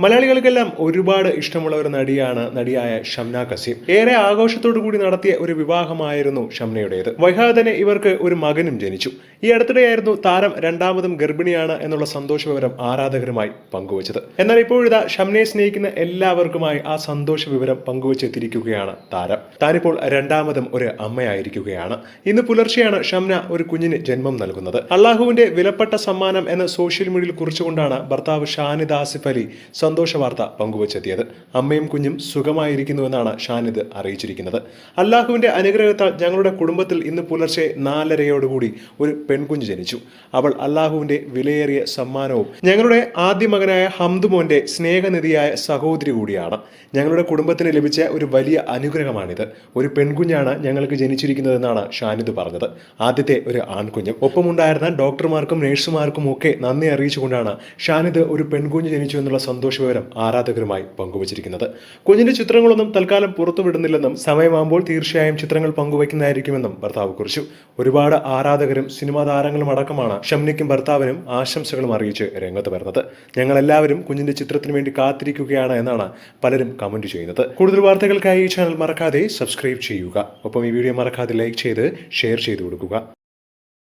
മലയാളികൾക്കെല്ലാം ഒരുപാട് ഇഷ്ടമുള്ള ഒരു നടിയായ ഷംന കസീം. ഏറെ ആഘോഷത്തോടു കൂടി നടത്തിയ ഒരു വിവാഹമായിരുന്നു ഷംനയുടേത്. വൈകാതെ തന്നെ ഇവർക്ക് ഒരു മകനും ജനിച്ചു. ഈ അടുത്തിടെയായിരുന്നു താരം രണ്ടാമതും ഗർഭിണിയാണ് എന്നുള്ള സന്തോഷ വിവരം ആരാധകരുമായി പങ്കുവച്ചത്. എന്നാൽ ഇപ്പോഴിതാ ഷംനയെ സ്നേഹിക്കുന്ന എല്ലാവർക്കുമായി ആ സന്തോഷ വിവരം പങ്കുവച്ചെത്തിയിരിക്കുകയാണ് താരം. താനിപ്പോൾ രണ്ടാമതും ഒരു അമ്മയായിരിക്കുകയാണ്. ഇന്ന് പുലർച്ചെയാണ് ഷംന ഒരു കുഞ്ഞിന് ജന്മം നൽകുന്നത്. അള്ളാഹുവിന്റെ വിലപ്പെട്ട സമ്മാനം എന്ന സോഷ്യൽ മീഡിയയിൽ കുറിച്ചുകൊണ്ടാണ് ഭർത്താവ് ഷാനിദ് ആസിഫ് അലി സന്തോഷ വാർത്ത പങ്കുവച്ചെത്തിയത്. അമ്മയും കുഞ്ഞും സുഖമായിരിക്കുന്നുവെന്നാണ് ഷാനിദ് അറിയിച്ചിരിക്കുന്നത്. അല്ലാഹുവിന്റെ അനുഗ്രഹത്താൽ ഞങ്ങളുടെ കുടുംബത്തിൽ ഇന്ന് പുലർച്ചെ 4:30 ഒരു പെൺകുഞ്ഞ് ജനിച്ചു. അവൾ അല്ലാഹുവിന്റെ വിലയേറിയ സമ്മാനവും ഞങ്ങളുടെ ആദ്യ മകനായ ഹംദുമോന്റെ സ്നേഹനിധിയായ സഹോദരി കൂടിയാണ്. ഞങ്ങളുടെ കുടുംബത്തിന് ലഭിച്ച ഒരു വലിയ അനുഗ്രഹമാണിത്. ഒരു പെൺകുഞ്ഞാണ് ഞങ്ങൾക്ക് ജനിച്ചിരിക്കുന്നതെന്നാണ് ഷാനിദ് പറഞ്ഞത്. ആദ്യത്തെ ഒരു ആൺകുഞ്ഞും. ഒപ്പമുണ്ടായിരുന്ന ഡോക്ടർമാർക്കും നഴ്സുമാർക്കും ഒക്കെ നന്ദി അറിയിച്ചുകൊണ്ടാണ് ഷാനിദ് ഒരു പെൺകുഞ്ഞ് ജനിച്ചു എന്നുള്ള സന്തോഷ വിവരം ആരാധകരുമായി പങ്കുവച്ചിരിക്കുന്നത്. കുഞ്ഞിന്റെ ചിത്രങ്ങളൊന്നും തൽക്കാലം പുറത്തുവിടുന്നില്ലെന്നും സമയമാകുമ്പോൾ തീർച്ചയായും ചിത്രങ്ങൾ പങ്കുവയ്ക്കുന്നതായിരിക്കുമെന്നും ഭർത്താവ് കുറിച്ചു. ഒരുപാട് ആരാധകരും സിനിമാ താരങ്ങളും അടക്കമാണ് ഷംനയ്ക്കും ഭർത്താവിനും ആശംസകളും അറിയിച്ച് രംഗത്ത് വരുന്നത്. ഞങ്ങളെല്ലാവരും കുഞ്ഞിന്റെ ചിത്രത്തിന് വേണ്ടി കാത്തിരിക്കുകയാണ് എന്നാണ് പലരും കമന്റ് ചെയ്യുന്നത്. കൂടുതൽ വാർത്തകൾക്കായി ഈ ചാനൽ മറക്കാതെ സബ്സ്ക്രൈബ് ചെയ്യുക. ഒപ്പം ഈ വീഡിയോ മറക്കാതെ ലൈക്ക് ചെയ്ത് ഷെയർ ചെയ്തു കൊടുക്കുക.